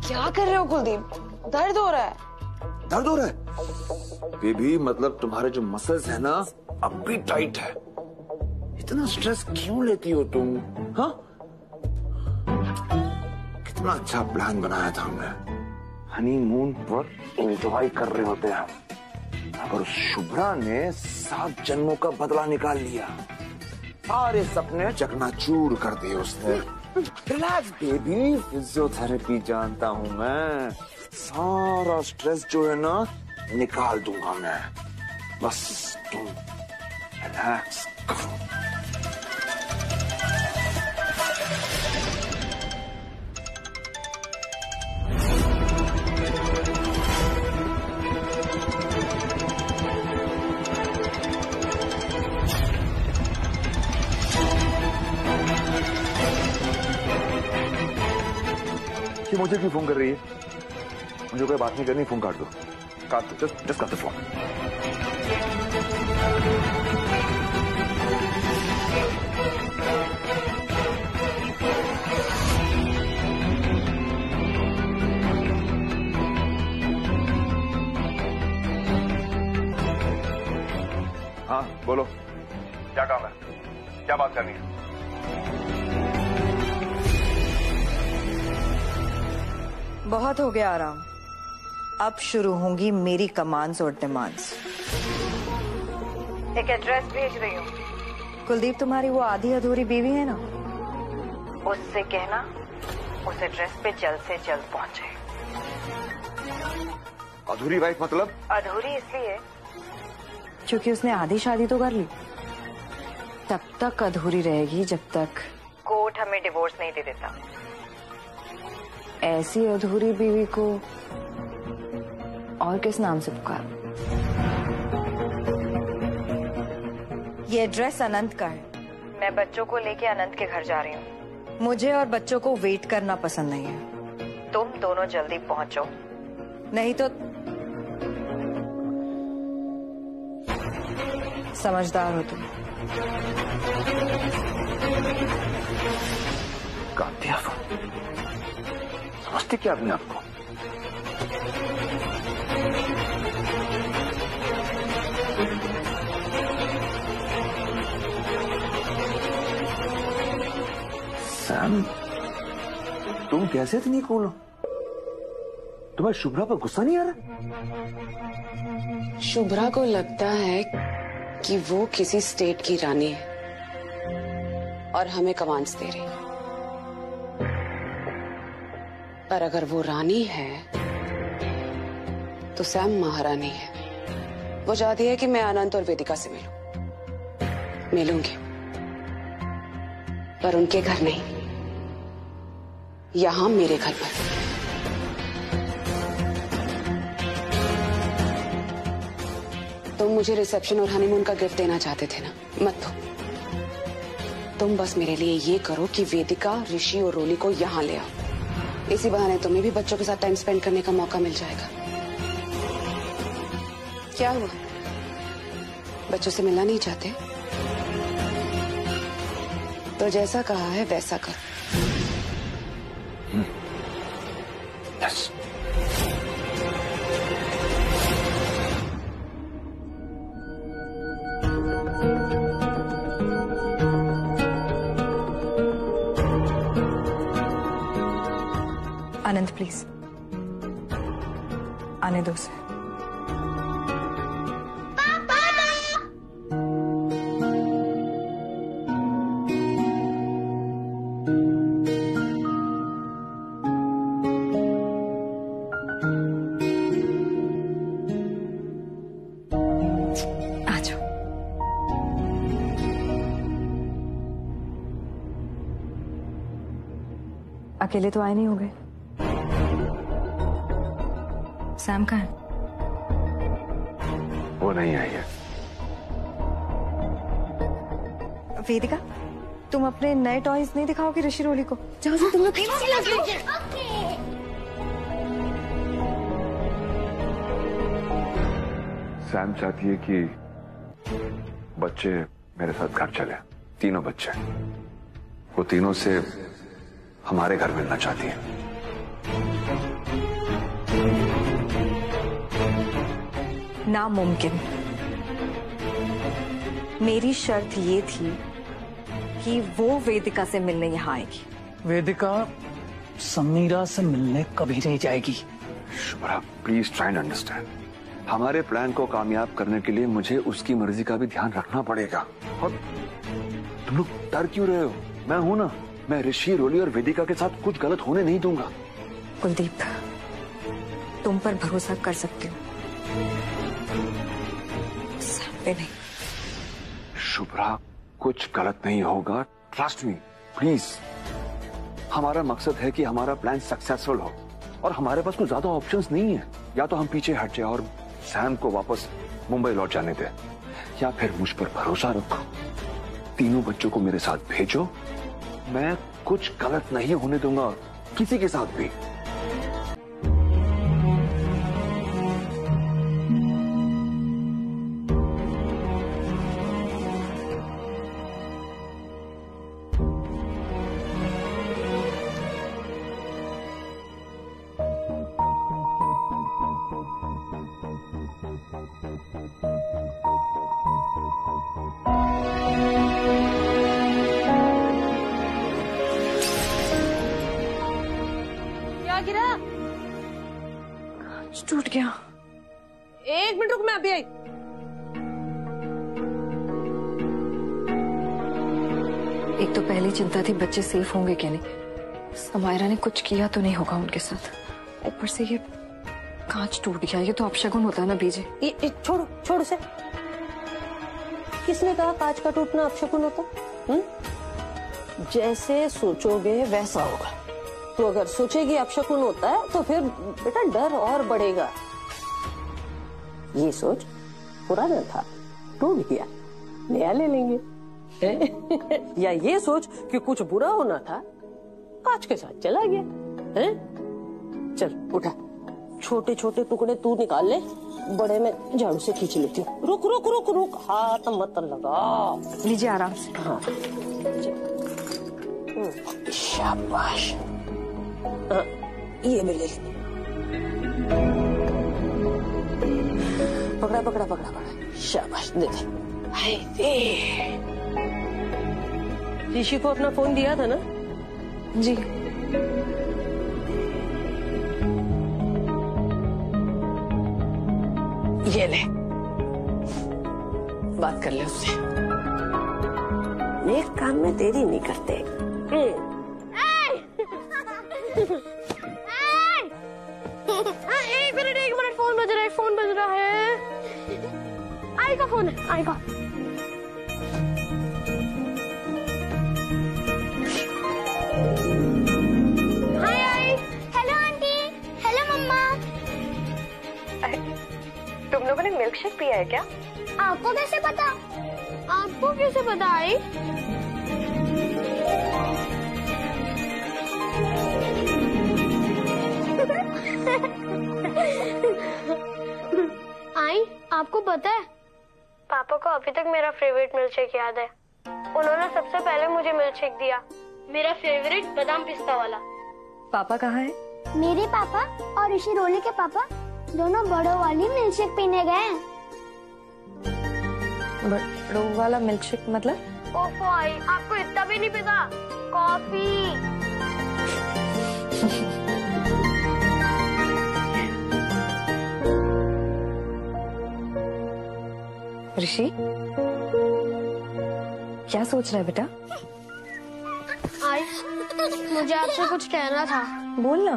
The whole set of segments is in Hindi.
क्या कर रहे हो कुलदीप? दर्द हो रहा है। दर्द हो रहा है बेबी? मतलब तुम्हारे जो मसल्स है ना अब भी टाइट है। इतना स्ट्रेस क्यों लेती हो तुम? हाँ, कितना अच्छा प्लान बनाया था हमने। हनीमून पर एंजॉय कर रहे होते हैं, पर शुभ्रा ने 7 जन्मों का बदला निकाल लिया। सारे सपने चकनाचूर कर दिए उसने। रिलैक्स बेबी, फिजियोथेरेपी जानता हूं मैं। सारा स्ट्रेस जो है ना निकाल दूंगा मैं। बस तुम रिलैक्स करो। कि मुझे क्यों फोन कर रही है? मुझे कोई बात नहीं करनी, फोन काट दो। काट दो, जस्ट काट दो फोन। हाँ बोलो, क्या काम है? क्या बात करनी है? बहुत हो गया आराम, अब शुरू होंगी मेरी कमांड्स और डिमांड्स। एक एड्रेस भेज रही हूँ। कुलदीप तुम्हारी वो आधी अधूरी बीवी है ना, उससे कहना उस एड्रेस पे जल्द से जल्द पहुंचे। अधूरी वाइफ मतलब? अधूरी इसलिए क्योंकि उसने आधी शादी तो कर ली, तब तक अधूरी रहेगी जब तक कोर्ट हमें डिवोर्स नहीं दे देता। ऐसी अधूरी बीवी को और किस नाम से पुकार? ये एड्रेस अनंत का है। मैं बच्चों को लेके अनंत के घर जा रही हूँ। मुझे और बच्चों को वेट करना पसंद नहीं है। तुम दोनों जल्दी पहुंचो, नहीं तो समझदार हो तुम। काट दिया फोन। समझते क्या अपने आपको? सैम, तुम कैसे इतनी कूल हो? तुम्हें शुभ्रा पर गुस्सा नहीं आ रहा? शुभ्रा को लगता है कि वो किसी स्टेट की रानी है और हमें कमांड्स दे रही है। पर अगर वो रानी है तो सैम महारानी है। वो चाहती है कि मैं अनंत और वेदिका से मिलूंगी, पर उनके घर नहीं, यहां मेरे घर पर। तुम मुझे रिसेप्शन और हनीमून का गिफ्ट देना चाहते थे ना, मत दो। तुम बस मेरे लिए ये करो कि वेदिका, ऋषि और रोली को यहां ले आओ। इसी बहाने तुम्हें भी बच्चों के साथ टाइम स्पेंड करने का मौका मिल जाएगा। क्या हुआ, बच्चों से मिलना नहीं चाहते? तो जैसा कहा है वैसा कर। यस। आनंद प्लीज आने दो उसे। आ जाओ। अकेले तो आए नहीं होंगे? सैम कहाँ है? वो नहीं आई है। वेदिका, तुम अपने नए टॉयज नहीं दिखाओगे ऋषि रोली को? जाओ से तुम लोग सैम चाहती है कि बच्चे मेरे साथ घर चले। तीनों बच्चे, वो तीनों से हमारे घर मिलना चाहती है। नामुमकिन। मेरी शर्त ये थी कि वो वेदिका से मिलने यहाँ आएगी। वेदिका समीरा से मिलने कभी नहीं जाएगी। Shubhra please try and understand. हमारे प्लान को कामयाब करने के लिए मुझे उसकी मर्जी का भी ध्यान रखना पड़ेगा। और तुम लोग डर क्यों रहे हो? मैं हूं ना, मैं ऋषि, रोली और वेदिका के साथ कुछ गलत होने नहीं दूंगा। कुलदीप, तुम पर भरोसा कर सकती हो, सैम पे नहीं। शुभ्रा कुछ गलत नहीं होगा, ट्रस्ट मी प्लीज। हमारा मकसद है कि हमारा प्लान सक्सेसफुल हो और हमारे पास कुछ ज्यादा ऑप्शंस नहीं है। या तो हम पीछे हट जाए और सैम को वापस मुंबई लौट जाने दे, या फिर मुझ पर भरोसा रखो, तीनों बच्चों को मेरे साथ भेजो। मैं कुछ गलत नहीं होने दूंगा किसी के साथ भी। गिरा? टूट गया। एक मिनट रुक, मैं अभी आई। एक तो पहली चिंता थी बच्चे सेफ होंगे क्या नहीं। समायरा ने कुछ किया तो नहीं होगा उनके साथ। ऊपर से ये कांच टूट गया, ये तो अपशगुन होता है ना बीजे। छोड़ो छोड़ो से। किसने कहा कांच का टूटना अपशगुन होता? जैसे सोचोगे वैसा होगा। तो अगर सोचेगी अपशकुन होता है तो फिर बेटा डर और बढ़ेगा। ये सोच पुराना था, टूट गया, नया ले लेंगे। या ये सोच कि कुछ बुरा होना था, कांच के साथ चला गया। है? चल उठा, छोटे छोटे टुकड़े तू निकाल ले, बड़े में झाड़ू से खींच लेती हूँ। रुक रुक रुक रुक, हाथ मत लगा। लीजिए आराम से। हाँ शाबाश। ये भी ले। पकड़ा पकड़ा पकड़ा पकड़ा, शाबाश, दे दे। हाय दे। ऋषि को अपना फोन दिया था ना? जी। ये ले, बात कर ले उससे। नेक काम में देरी नहीं करते। एक मिनट, फोन बज रहा है। आई का फोन है, आई का। हाय, हेलो आंटी, हेलो मम्मा। तुम लोगों ने मिल्क शेक पिया है क्या? आपको कैसे पता? आपको कैसे पता? आई आई, आपको पता है पापा को अभी तक मेरा फेवरेट मिल्क शेक याद है। उन्होंने सबसे पहले मुझे मिल्क शेक दिया, मेरा फेवरेट बादाम पिस्ता वाला। पापा कहाँ है? मेरे पापा और ऋषि रोली के पापा दोनों बड़ों वाली मिल्क शेक पीने गए हैं। बड़ों वाला मिल्क शेक मतलब? ओफो आई, आपको इतना भी नहीं पता? कॉफी। ऋषि क्या सोच रहा है बेटा? आई, मुझे आपसे कुछ कहना था। बोलना।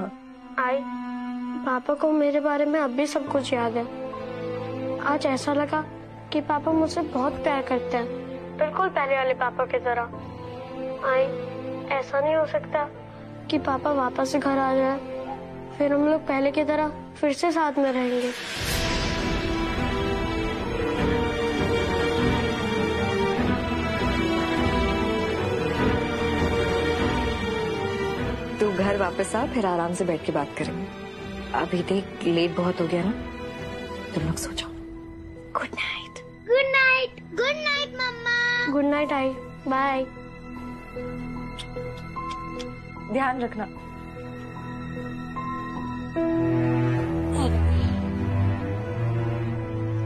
आई, पापा को मेरे बारे में अब भी सब कुछ याद है। आज ऐसा लगा कि पापा मुझसे बहुत प्यार करते हैं, बिल्कुल पहले वाले पापा की तरह। आई, ऐसा नहीं हो सकता कि पापा वापस से घर आ जाए, फिर हम लोग पहले की तरह फिर से साथ में रहेंगे। तू घर वापस आ, फिर आराम से बैठ के बात करेंगे। अभी देख लेट बहुत हो गया ना, तुम लोग सो जाओ। Good night. Good night. Good night मम्मा। गुड नाइट आई, बाय। ध्यान रखना।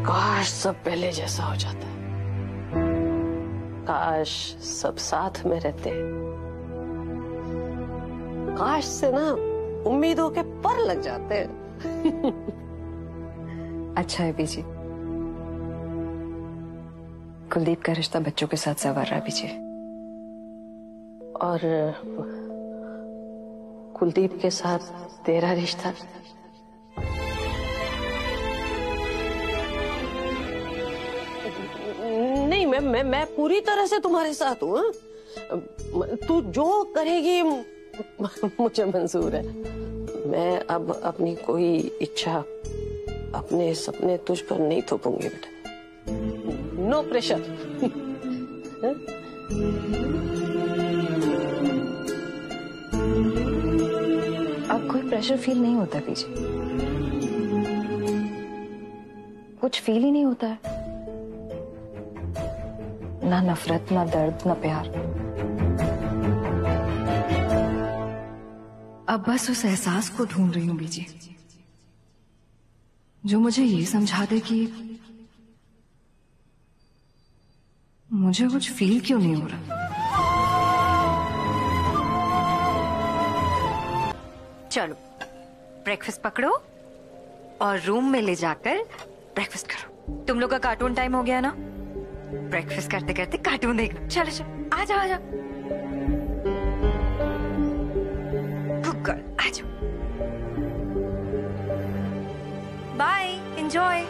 काश सब पहले जैसा हो जाता, काश सब साथ में रहते, काश से ना उम्मीदों के पर लग जाते। अच्छा है बीजी, कुलदीप का रिश्ता बच्चों के साथ संवर रहा बीजी। और कुलदीप के साथ तेरा रिश्ता? नहीं, मैं पूरी तरह से तुम्हारे साथ हूँ। तू जो करेगी मुझे मंजूर है। मैं अब अपनी कोई इच्छा, अपने सपने तुझ पर नहीं थोपूंगी बेटा। No pressure. अब कोई प्रेशर फील नहीं होता बीजी, कुछ फील ही नहीं होता है, ना नफरत, ना दर्द, ना प्यार। अब बस उस एहसास को ढूंढ रही हूँ बीजी, जो मुझे ये समझा दे कि मुझे कुछ फील क्यों नहीं हो रहा। चलो ब्रेकफास्ट पकड़ो और रूम में ले जाकर ब्रेकफास्ट करो। तुम लोग का कार्टून टाइम हो गया ना, ब्रेकफास्ट करते करते कार्टून देखना। चलो चलो आ जाओ आ जाओ, गुड गर्ल आ जाओ। Bye, enjoy.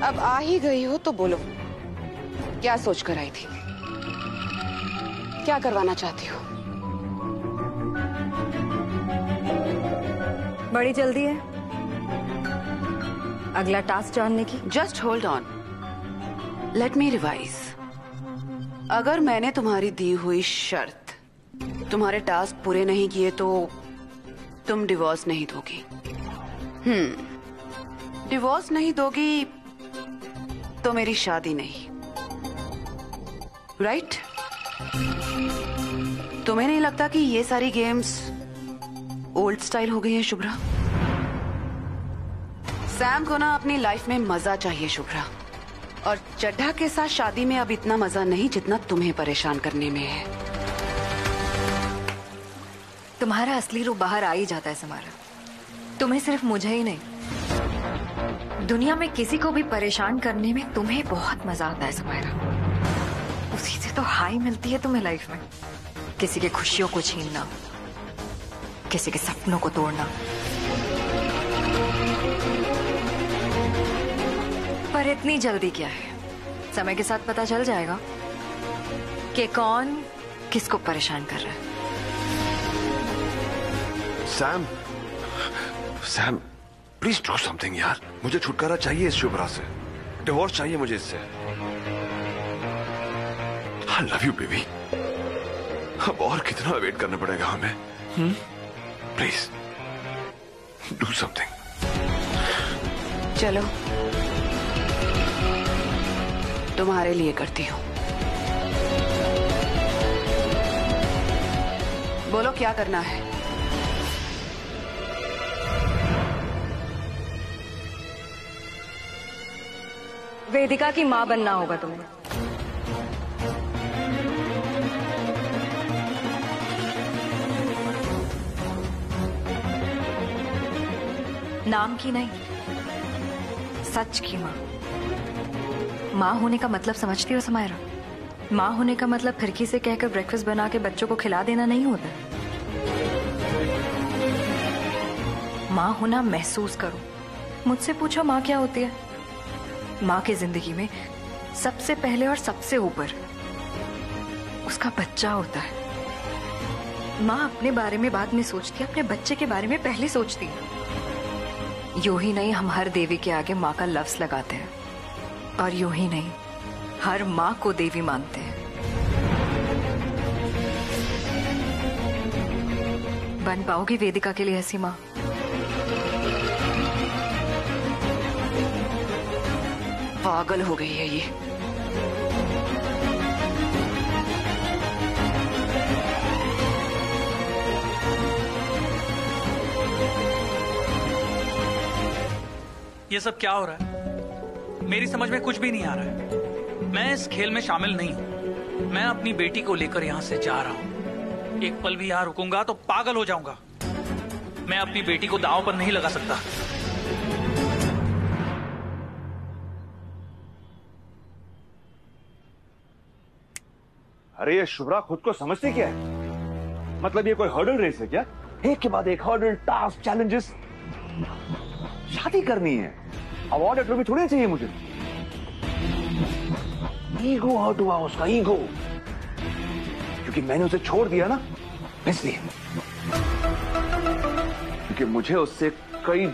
अब आ ही गई हो तो बोलो, क्या सोच कर आई थी, क्या करवाना चाहती हो? बड़ी जल्दी है अगला टास्क जानने की। Just hold on, let me revise. अगर मैंने तुम्हारी दी हुई शर्त, तुम्हारे टास्क पूरे नहीं किए तो तुम डिवोर्स नहीं दोगी। डिवोर्स नहीं दोगी तो मेरी शादी नहीं, राइट? तुम्हें नहीं लगता कि ये सारी गेम्स ओल्ड स्टाइल हो गई है शुभ्रा? सैम को ना अपनी लाइफ में मजा चाहिए शुभ्रा, और चड्ढा के साथ शादी में अब इतना मजा नहीं जितना तुम्हें परेशान करने में है। तुम्हारा असली रूप बाहर आ ही जाता है समारा। तुम्हें सिर्फ मुझे ही नहीं, दुनिया में किसी को भी परेशान करने में तुम्हें बहुत मजा आता है समारा। उसी से तो हाई मिलती है तुम्हें लाइफ में। किसी के खुशियों को छीनना, किसी के सपनों को तोड़ना। पर इतनी जल्दी क्या है, समय के साथ पता चल जाएगा कि कौन किसको परेशान कर रहा है। सैम प्लीज डू समथिंग यार, मुझे छुटकारा चाहिए इस शुभ्रा से, डिवोर्स चाहिए मुझे इससे। आई लव यू बेबी, अब और कितना वेट करना पड़ेगा हमें? Please do something. चलो तुम्हारे लिए करती हूँ। बोलो क्या करना है? वेदिका की मां बनना होगा तुम्हें। नाम की नहीं, सच की मां। मां होने का मतलब समझती हो समायरा? मां होने का मतलब खिड़की से कहकर ब्रेकफास्ट बना के बच्चों को खिला देना नहीं होता। मां होना महसूस करो। मुझसे पूछो मां क्या होती है? मां की जिंदगी में सबसे पहले और सबसे ऊपर उसका बच्चा होता है। मां अपने बारे में बाद में सोचती है, अपने बच्चे के बारे में पहले सोचती है। यूं ही नहीं, हम हर देवी के आगे मां का लफ्ज लगाते हैं, और यूं ही नहीं, हर मां को देवी मानते हैं। बन पाओगी वेदिका के लिए ऐसी मां? पागल हो गई है ये। ये सब क्या हो रहा है? मेरी समझ में कुछ भी नहीं आ रहा है। मैं इस खेल में शामिल नहीं हूं। मैं अपनी बेटी को लेकर यहां से जा रहा हूं। एक पल भी यहां रुकूंगा तो पागल हो जाऊंगा। मैं अपनी बेटी को दांव पर नहीं लगा सकता। अरे ये शुभ्रा खुद को समझती क्या है? मतलब ये कोई हर्डल रेस है क्या? एक के बाद एक हर्डल, टास्क, चैलेंजेस। शादी करनी है, अवार्ड ट्रॉफी थोड़ी चाहिए मुझे। ईगो हर्ट हुआ उसका, ईगो, क्योंकि मैंने उसे छोड़ दिया ना, इसलिए। क्योंकि मुझे उससे कई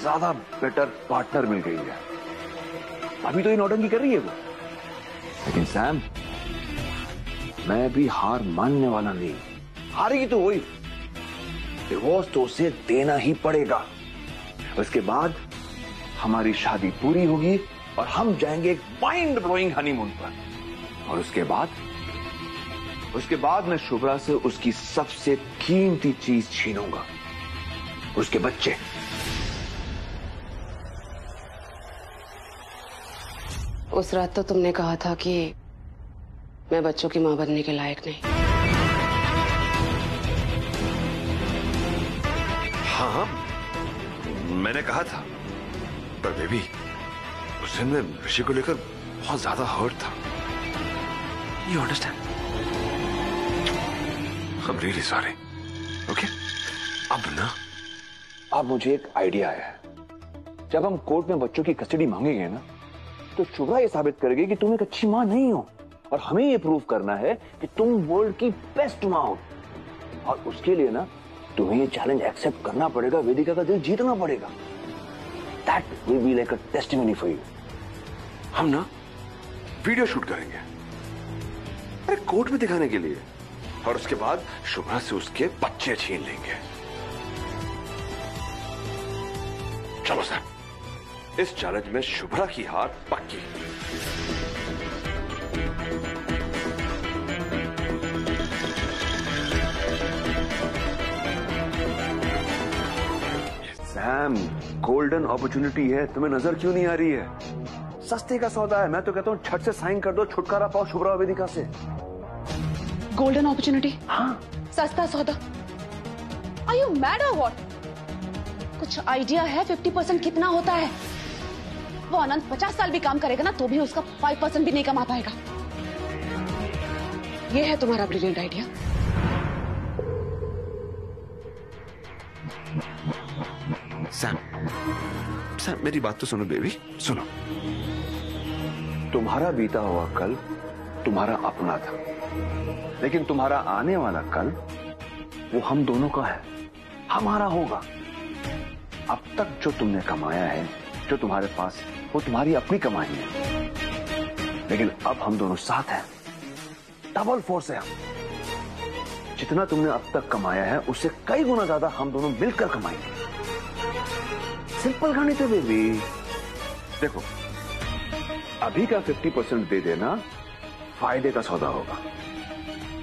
ज्यादा बेटर पार्टनर मिल गई है। अभी तो ये नौटंकी कर रही है वो, लेकिन सैम, मैं भी हार मानने वाला नहीं। हारेगी तो वही, डिवोर्स तो उसे देना ही पड़ेगा। उसके बाद हमारी शादी पूरी होगी और हम जाएंगे एक माइंड ब्लोइंग हनीमून पर। और उसके बाद मैं शुभ्रा से उसकी सबसे कीमती चीज छीनूंगा, उसके बच्चे। उस रात तो तुमने कहा था कि मैं बच्चों की मां बनने के लायक नहीं। हाँ, मैंने कहा था, पर बेबी, उस दिन में ऋषि को लेकर बहुत ज्यादा हर्ट था। You understand? I am really sorry. Okay, अब मुझे एक आइडिया आया है। जब हम कोर्ट में बच्चों की कस्टडी मांगेंगे ना, तो शुभ्रा ये साबित करेगी कि तुम एक अच्छी मां नहीं हो, और हमें ये प्रूव करना है कि तुम वर्ल्ड की बेस्ट मां हो। और उसके लिए ना तुम्हें ये चैलेंज एक्सेप्ट करना पड़ेगा, वेदिका का दिल जीतना पड़ेगा। That will be like a testimony for you. हम ना वीडियो शूट करेंगे, अरे कोर्ट में दिखाने के लिए, और उसके बाद शुभ्रा से उसके बच्चे छीन लेंगे। चलो सर, इस चैलेंज में शुभ्रा की हार पक्की। सैम, गोल्डन अपॉर्चुनिटी है, तुम्हें नजर क्यों नहीं आ रही है? सस्ते का सौदा है। मैं तो कहता हूँ छठ से साइन कर दो, छुटकारा पाओ शुभ्रा वेदिका से। Golden opportunity? हाँ, सस्ता सौदा? आर यू मैड और व्हाट? कुछ आइडिया है 50% कितना होता है? वो अनंत 50 साल भी काम करेगा ना, तो भी उसका 5% भी नहीं कमा पाएगा। ये है तुम्हारा ब्रिलियंट आइडिया? सैम, मेरी बात तो सुनो बेबी, सुनो। तुम्हारा बीता हुआ कल तुम्हारा अपना था, लेकिन तुम्हारा आने वाला कल वो हम दोनों का है, हमारा होगा। अब तक जो तुमने कमाया है, जो तुम्हारे पास, वो तुम्हारी अपनी कमाई है, लेकिन अब हम दोनों साथ हैं, डबल फोर्स है हम। जितना तुमने अब तक कमाया है, उससे कई गुना ज्यादा हम दोनों मिलकर कमाएंगे। सिंपल गणित है बेबी। देखो, अभी का 50% दे देना फायदे का सौदा होगा।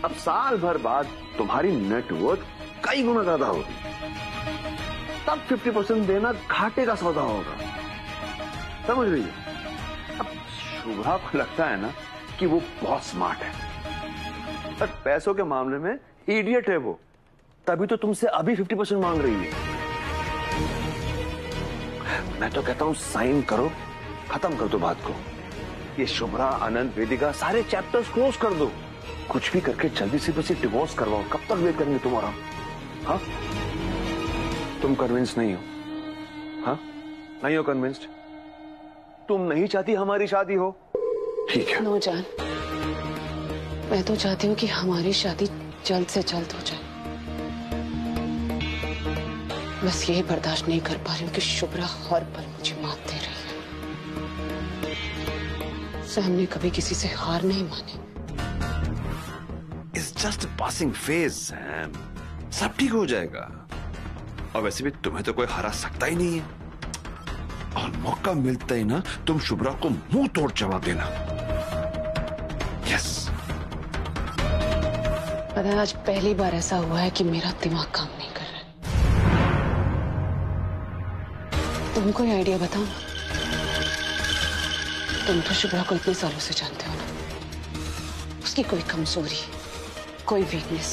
अब साल भर बाद तुम्हारी नेटवर्थ कई गुना ज्यादा होगी, तब 50% देना घाटे का सौदा होगा। समझ रही है? अब शुभ्रा को लगता है ना कि वो बहुत स्मार्ट है, पर पैसों के मामले में इडियट है वो, तभी तो तुमसे अभी 50% मांग रही है। मैं तो कहता हूं साइन करो, खत्म कर दो बात को। ये शुभ्रा, अनंत, वेदिका, सारे चैप्टर्स क्लोज कर दो। कुछ भी करके जल्दी से बस डिवोर्स करवाओ। कब तक वेट करेंगे तुम और हम? हाँ, तुम कन्विंस नहीं हो? हाँ, नहीं हो कन्विंस्ड? तुम नहीं चाहती हमारी शादी हो? ठीक है। नो जान, मैं तो चाहती हूँ कि हमारी शादी जल्द से जल्द हो जाए। बस यही बर्दाश्त नहीं कर पा रही हूँ कि शुभ्रा हर पल मुझे मात दे रही है। सैम ने कभी किसी से हार नहीं मानी। It's just a passing phase, Sam. सब ठीक हो जाएगा। और वैसे भी तुम्हें तो कोई हरा सकता ही नहीं है। और मौका मिलता ही ना तुम शुभ्रा को मुंह तोड़ जवाब देना। यस। पता है, आज पहली बार ऐसा हुआ है कि मेरा दिमाग काम नहीं कर रहा। तुम कोई आइडिया बताओ ना। तुम तो शुभ्रा को इतने सालों से जानते हो ना। उसकी कोई कमजोरी, कोई वीकनेस,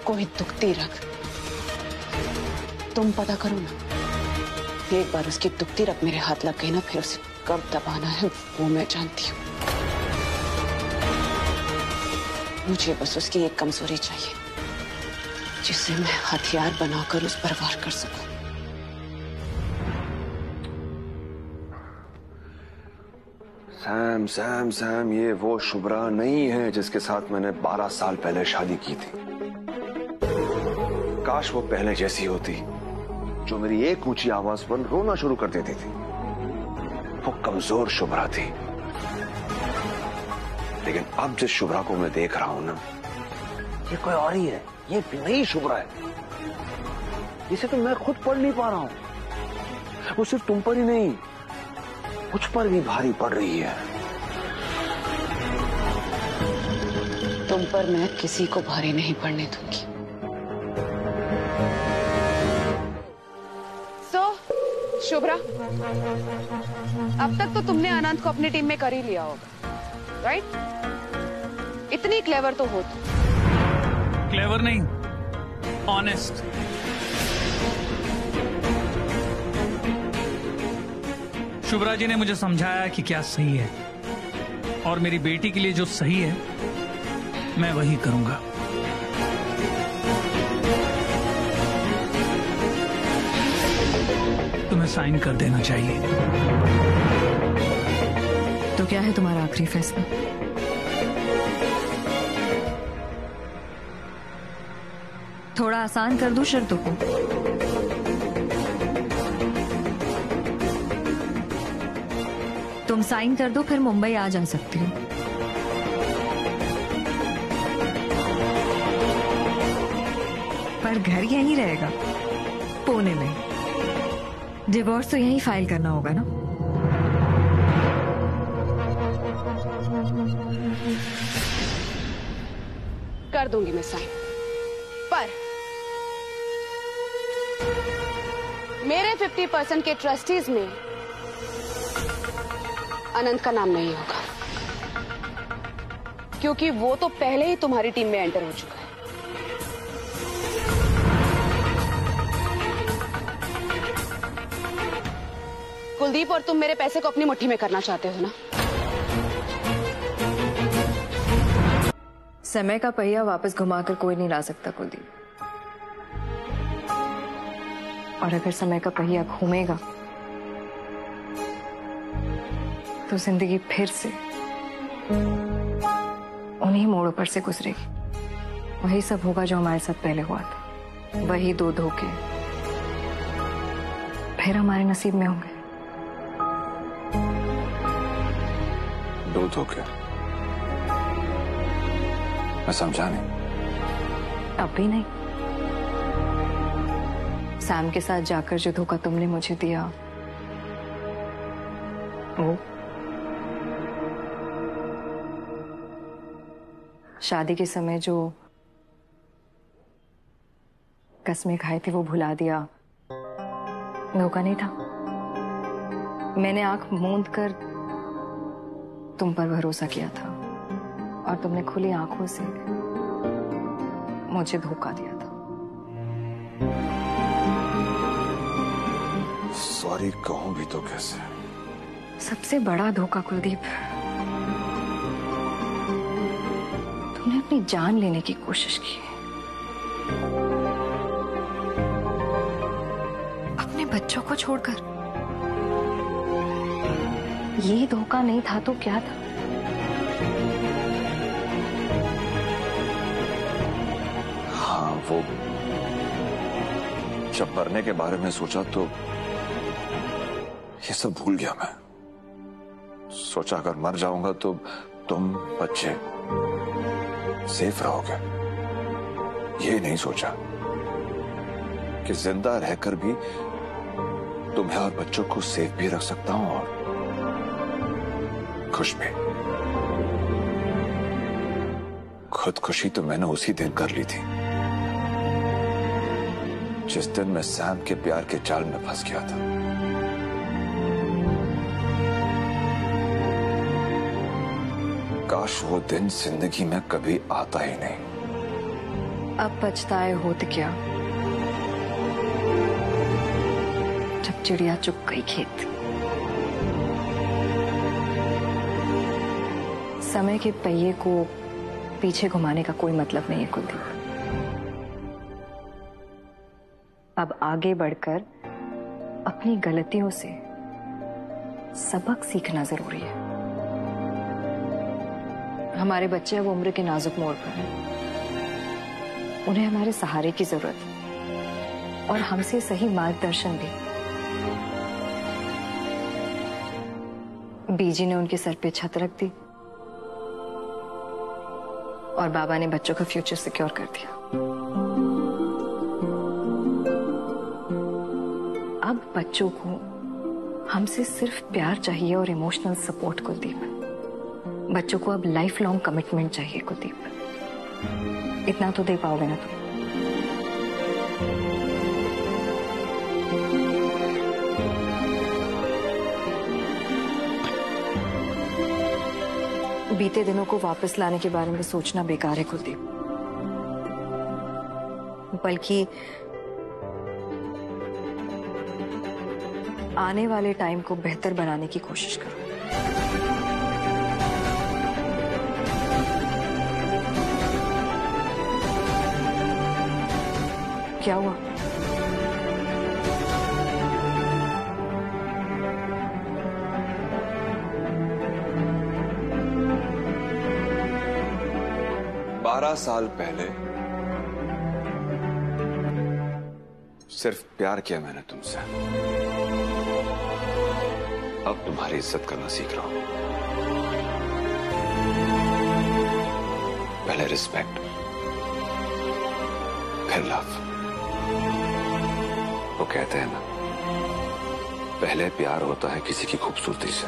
कोई दुखती रग, तुम पता करो ना। एक बार उसकी दुखती रग मेरे हाथ लग गई ना, फिर उसे कब दबाना है वो मैं जानती हूँ। मुझे बस उसकी एक कमजोरी चाहिए जिसे मैं हथियार बनाकर उस पर वार कर सकूं। सैम सैम सैम, ये वो शुभ्रा नहीं है जिसके साथ मैंने 12 साल पहले शादी की थी। काश वो पहले जैसी होती, जो मेरी एक ऊंची आवाज पर रोना शुरू कर देती थी। वो कमजोर शुभ्रा थी। लेकिन अब जिस शुभ्रा को मैं देख रहा हूं ना, ये कोई और ही है। ये नई शुभ्रा है। इसे तो मैं खुद पढ़ नहीं पा रहा हूं। वो सिर्फ तुम पर ही नहीं, मुझ पर भी भारी पड़ रही है। तुम पर मैं किसी को भारी नहीं पड़ने दूंगी। शुभ्रा, अब तक तो तुमने अनंत को अपनी टीम में कर ही लिया होगा, राइट? इतनी क्लेवर तो हो तुम। क्लेवर नहीं, ऑनेस्ट। शुभ्रा जी ने मुझे समझाया कि क्या सही है, और मेरी बेटी के लिए जो सही है मैं वही करूंगा। तुम्हें साइन कर देना चाहिए। तो क्या है तुम्हारा आखिरी फैसला? थोड़ा आसान कर दूं शर्तों को? तुम साइन कर दो, फिर मुंबई आ जा सकती हो। पर घर यहीं रहेगा, पुणे में। डिवोर्स तो यहीं फाइल करना होगा ना? कर दूंगी मैं साइन, पर मेरे 50% के ट्रस्टीज में अनंत का नाम नहीं होगा, क्योंकि वो तो पहले ही तुम्हारी टीम में एंटर हो चुका है। कुलदीप, और तुम मेरे पैसे को अपनी मुट्ठी में करना चाहते हो ना? समय का पहिया वापस घुमाकर कोई नहीं ला सकता कुलदीप, और अगर समय का पहिया घूमेगा तो जिंदगी फिर से उन्हीं मोड़ों पर से गुजरेगी। वही सब होगा जो हमारे साथ पहले हुआ था। वही दो धोखे फिर हमारे नसीब में होंगे। दो धोखे? मैं समझा नहीं। अब भी नहीं। सैम के साथ जाकर जो धोखा तुमने मुझे दिया, वो शादी के समय जो कसमें खाई थी वो भुला दिया, धोखा नहीं था। मैंने आंख मूंद कर तुम पर भरोसा किया था, और तुमने खुली आंखों से मुझे धोखा दिया था। सॉरी कहूं भी तो कैसे? सबसे बड़ा धोखा कुलदीप, तुमने अपनी जान लेने की कोशिश की। अपने बच्चों को छोड़कर। ये धोखा नहीं था तो क्या था? हाँ, वो जब मरने के बारे में सोचा तो ये सब भूल गया मैं। सोचा अगर मर जाऊंगा तो तुम बच्चे सेफ रहोगे। ये नहीं सोचा कि जिंदा रहकर भी तुम्हें और बच्चों को सेफ भी रख सकता हूं और खुश भी। खुदकुशी तो मैंने उसी दिन कर ली थी जिस दिन मैं सैम के प्यार के जाल में फंस गया था। काश वो दिन जिंदगी में कभी आता ही नहीं। अब पछताए हो तो क्या, जब चिड़िया चुग गई खेत। समय के पहिए को पीछे घुमाने का कोई मतलब नहीं है कुलदीप। अब आगे बढ़कर अपनी गलतियों से सबक सीखना जरूरी है। हमारे बच्चे अब उम्र के नाजुक मोड़ पर हैं। उन्हें हमारे सहारे की जरूरत है और हमसे सही मार्गदर्शन भी। बीजी ने उनके सर पे छत रख दी और बाबा ने बच्चों का फ्यूचर सिक्योर कर दिया। अब बच्चों को हमसे सिर्फ प्यार चाहिए और इमोशनल सपोर्ट कुलदीप। बच्चों को अब लाइफ लॉन्ग कमिटमेंट चाहिए कुलदीप। इतना तो दे पाओगे ना तुम? बीते दिनों को वापस लाने के बारे में सोचना बेकार है कुलदीप। बल्कि आने वाले टाइम को बेहतर बनाने की कोशिश करो। क्या हुआ? बारह साल पहले सिर्फ प्यार किया मैंने तुमसे। अब तुम्हारी इज्जत करना सीख रहा हूं। पहले रिस्पेक्ट, फिर लव। वो कहते हैं ना, पहले प्यार होता है किसी की खूबसूरती से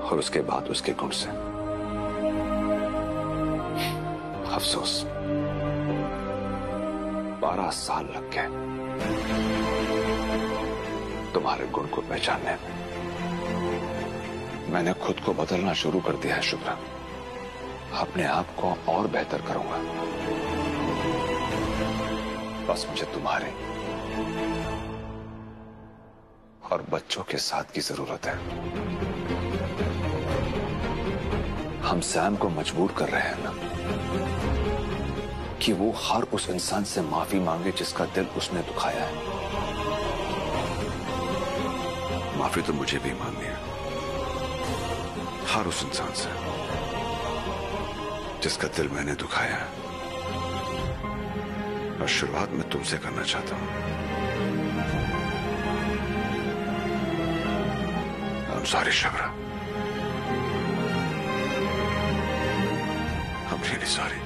और उसके बाद उसके गुण से। अफसोस 12 साल लग गए तुम्हारे गुण को पहचानने में। मैंने खुद को बदलना शुरू कर दिया है शुभ्रा। अपने आप को और बेहतर करूंगा। बस मुझे तुम्हारे और बच्चों के साथ की जरूरत है। हम सैम को मजबूर कर रहे हैं ना कि वो हर उस इंसान से माफी मांगे जिसका दिल उसने दुखाया है। माफी तो मुझे भी मांगनी है हर उस इंसान से जिसका दिल मैंने दुखाया है। और शुरुआत में तुमसे करना चाहता हूं। I'm sorry, Shubhra. I'm really sorry.